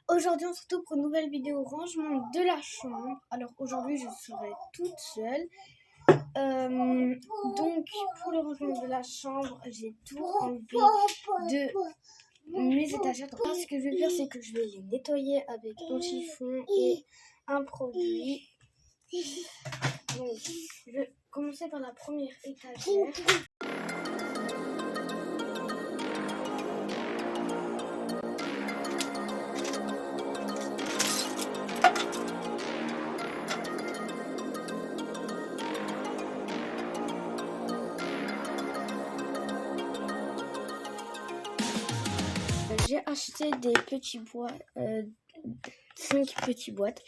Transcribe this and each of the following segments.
Aujourd'hui on se retrouve pour une nouvelle vidéo rangement de la chambre. Alors aujourd'hui je serai toute seule. Donc pour le rangement de la chambre, j'ai tout enlevé de mes étagères. Donc là, ce que je vais faire, c'est que je vais les nettoyer avec un chiffon et un produit. Donc je vais commencer par la première étagère. J'ai acheté des petits boîtes, 5 petites boîtes.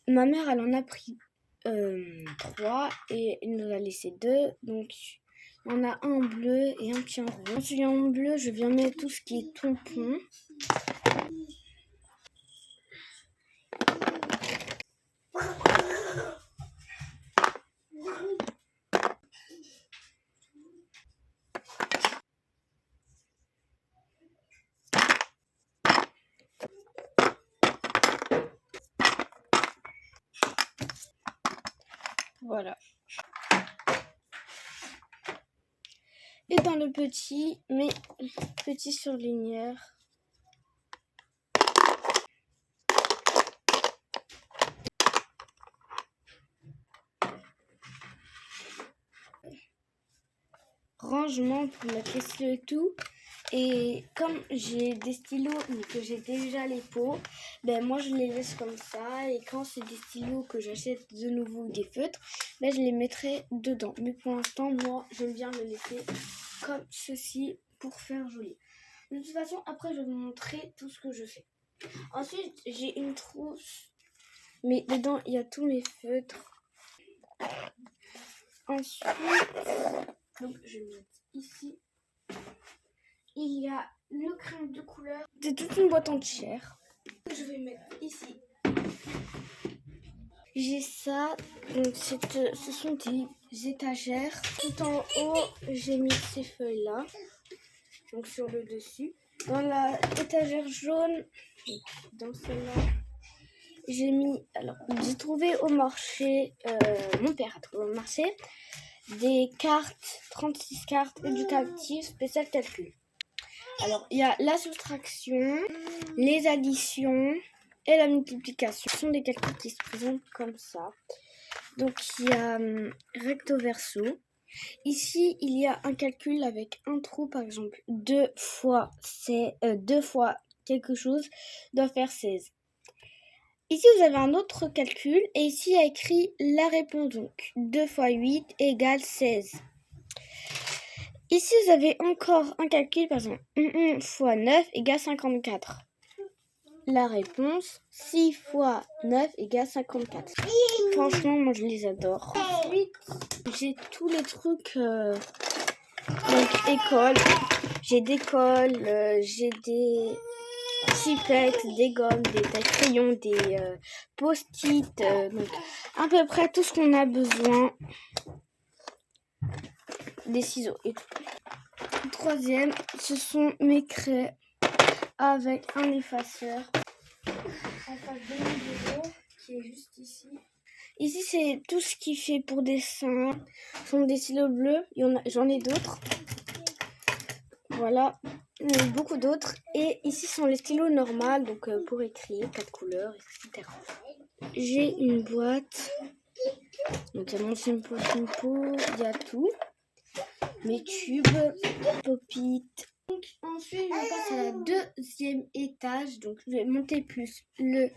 Ma mère, elle en a pris 3 et elle nous a laissé 2. Donc, on a un bleu et un petit en rouge. Dans celui en bleu, je viens mettre tout ce qui est tampon. Voilà. Et dans le petit, mes petits surligneurs. Rangement pour mettre les stylos et tout. Et comme j'ai des stylos mais que j'ai déjà les pots, ben moi je les laisse comme ça. Et quand c'est des stylos que j'achète de nouveau, des feutres, ben je les mettrai dedans. Mais pour l'instant, moi j'aime bien le laisser comme ceci pour faire joli. De toute façon, après je vais vous montrer tout ce que je fais. Ensuite, j'ai une trousse, mais dedans il y a tous mes feutres. Ensuite, donc je vais mettre ici. Il y a le crayon de couleur. C'est toute une boîte entière. Je vais mettre ici. J'ai ça. Donc ce sont des étagères. Tout en haut, j'ai mis ces feuilles-là. Donc sur le dessus. Dans la étagère jaune, dans celle-là, j'ai mis. Alors, j'ai trouvé au marché. Mon père a trouvé au marché des cartes, 36 cartes éducatives spécial calcul. Alors, il y a la soustraction, les additions et la multiplication. Ce sont des calculs qui se présentent comme ça. Donc, il y a recto verso. Ici, il y a un calcul avec un trou, par exemple. 2 fois quelque chose doit faire 16. Ici, vous avez un autre calcul. Et ici, il y a écrit la réponse. Donc, 2 fois 8 égale 16. Ici, vous avez encore un calcul, par exemple, 1 fois 9 égale 54. La réponse, 6 fois 9 égale 54. Franchement, moi, je les adore. Ensuite, j'ai tous les trucs, donc école. J'ai des cols, j'ai des chipettes, des gommes, des crayons, des post-it, donc à peu près tout ce qu'on a besoin. Des ciseaux et tout. Le troisième, ce sont mes craies avec un effaceur en face de mon bureau qui est juste ici. Ici, c'est tout ce qui fait pour dessin. Ce sont des stylos bleus. J'en ai d'autres. Voilà, beaucoup d'autres. Et ici sont les stylos normaux, donc pour écrire, 4 couleurs, etc. J'ai une boîte. Donc il y a mon Simpo, il y a tout. Mes tubes, pop-it. Donc ensuite je passe à la deuxième étage. Donc je vais monter plus le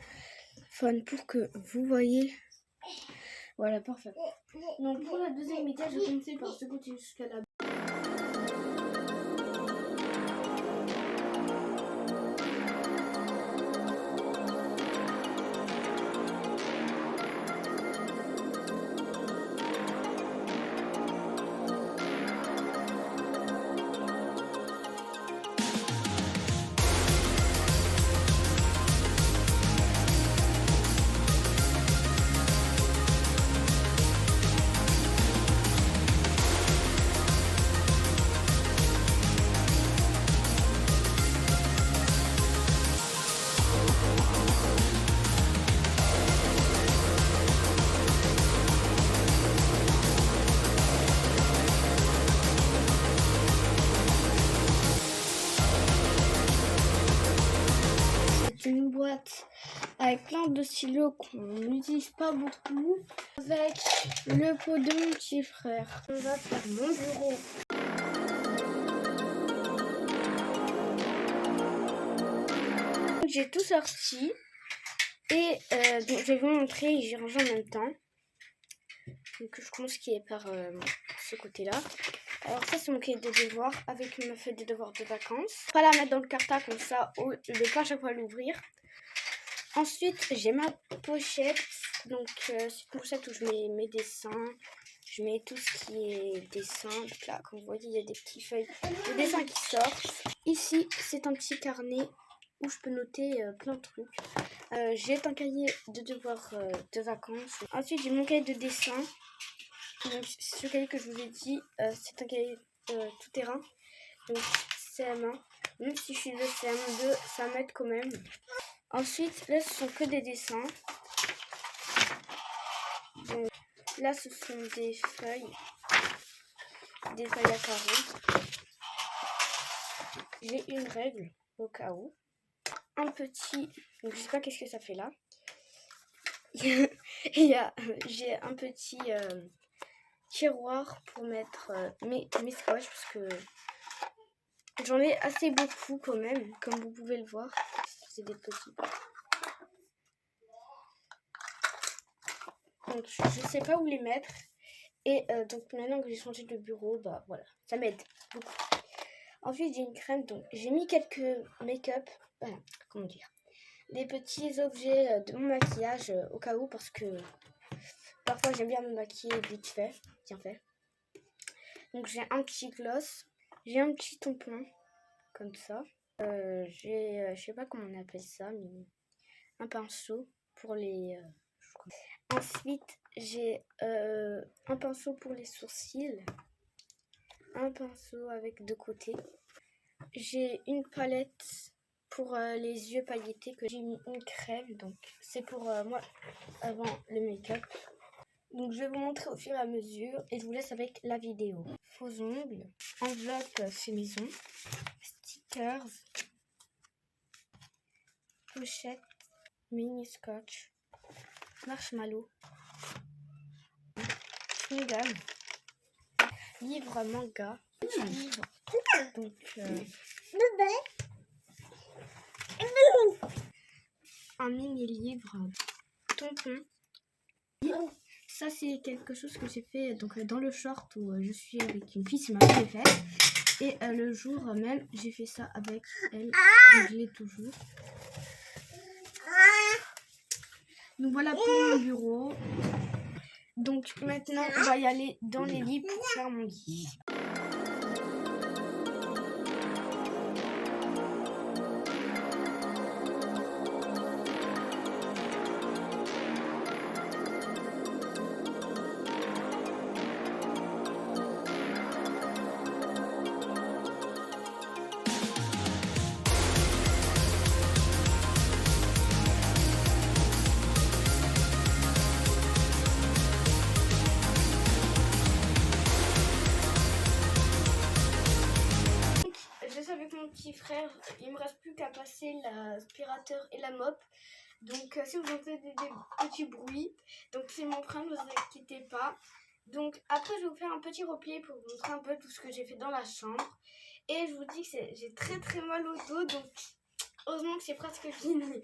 phone pour que vous voyez. Voilà, parfait. Donc pour la deuxième étage, je vais commencer par ce côté jusqu'à là. boîte avec plein de stylos qu'on n'utilise pas beaucoup, avec le pot de mon petit frère. On va faire mon bureau. J'ai tout sorti et donc je vais vous montrer et j'ai rangé en même temps. Donc je commence qui est par ce côté-là. Alors ça c'est mon cahier de devoirs avec ma feuille de devoirs de vacances. Pas la mettre dans le cartable comme ça, je vais pas à chaque fois l'ouvrir. Ensuite j'ai ma pochette, donc c'est une pochette où je mets mes dessins. Je mets tout ce qui est dessin. Donc là comme vous voyez il y a des petites feuilles de dessins qui sortent. Ici c'est un petit carnet où je peux noter plein de trucs. J'ai un cahier de devoirs de vacances. Ensuite j'ai mon cahier de dessin. Donc ce cahier que je vous ai dit, c'est un cahier tout terrain. Donc CM1. Même si je suis de CM2, ça m'aide quand même. Ensuite là ce sont que des dessins. Donc là ce sont des feuilles à carreaux. J'ai une règle au cas où. Un petit, donc je sais pas qu'est-ce que ça fait là. J'ai un petit tiroir pour mettre mes scotch parce que j'en ai assez beaucoup quand même, comme vous pouvez le voir. C'est des petits. Donc je sais pas où les mettre. Et donc maintenant que j'ai changé de bureau, bah voilà, ça m'aide beaucoup. Ensuite j'ai une crème, donc j'ai mis quelques make-up, comment dire, des petits objets de mon maquillage au cas où, parce que parfois j'aime bien me maquiller vite fait, bien fait. Donc j'ai un petit gloss, j'ai un petit tampon, comme ça. J'ai, je sais pas comment on appelle ça, mais un pinceau pour les... Ensuite j'ai un pinceau pour les sourcils. Un pinceau avec deux côtés. J'ai une palette pour les yeux pailletés, que j'ai mis une crème, donc c'est pour moi avant le make-up. Donc je vais vous montrer au fur et à mesure et je vous laisse avec la vidéo. Faux ongles, enveloppe fait maison, stickers, pochette, mini scotch, marshmallow, chewing-gum, livre manga, livre, donc un mini livre, tampon. Ça c'est quelque chose que j'ai fait donc dans le short où je suis avec une fille, c'est ma fait. Et le jour même j'ai fait ça avec elle, donc je l'ai toujours. Donc voilà pour mon bureau. Donc maintenant on va y aller dans les lits pour faire mon lit. Petit frère, il me reste plus qu'à passer l'aspirateur et la mop. Donc si vous entendez des petits bruits, donc c'est mon frère, ne vous inquiétez pas. Donc après je vais vous faire un petit replay pour vous montrer un peu tout ce que j'ai fait dans la chambre. Et je vous dis que j'ai très mal au dos, donc heureusement que c'est presque fini.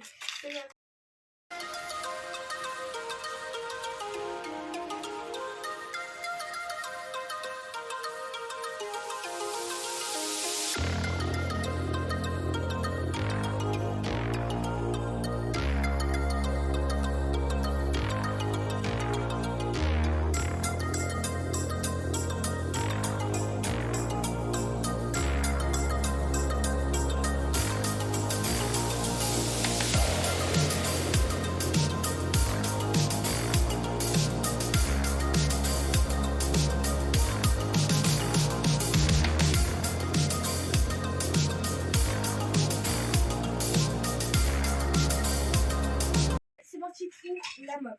La mop.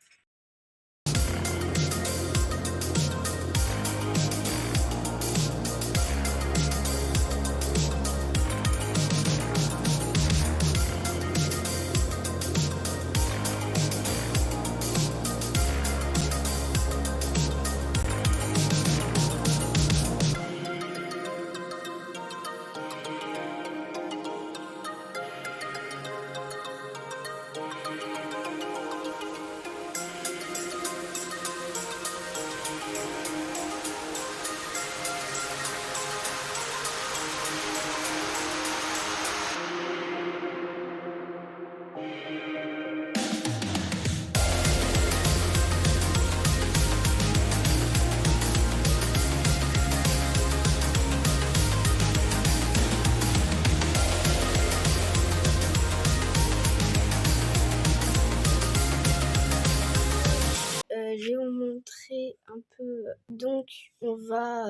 un peu. Donc on va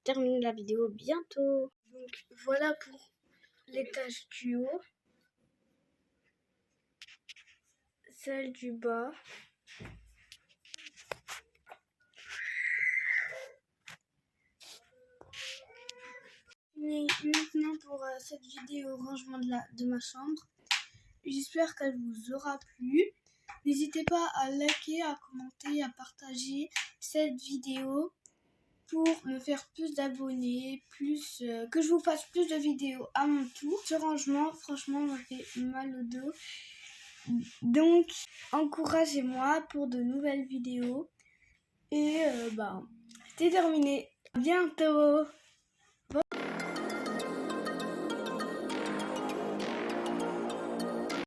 terminer la vidéo bientôt. Donc voilà pour l'étage du haut, celle du bas. Maintenant pour cette vidéo rangement de ma chambre. J'espère qu'elle vous aura plu. N'hésitez pas à liker, à commenter, à partager cette vidéo pour me faire plus d'abonnés, que je vous fasse plus de vidéos à mon tour. Ce rangement, franchement, m'a fait mal au dos. Donc, encouragez-moi pour de nouvelles vidéos. Et c'est terminé. À bientôt!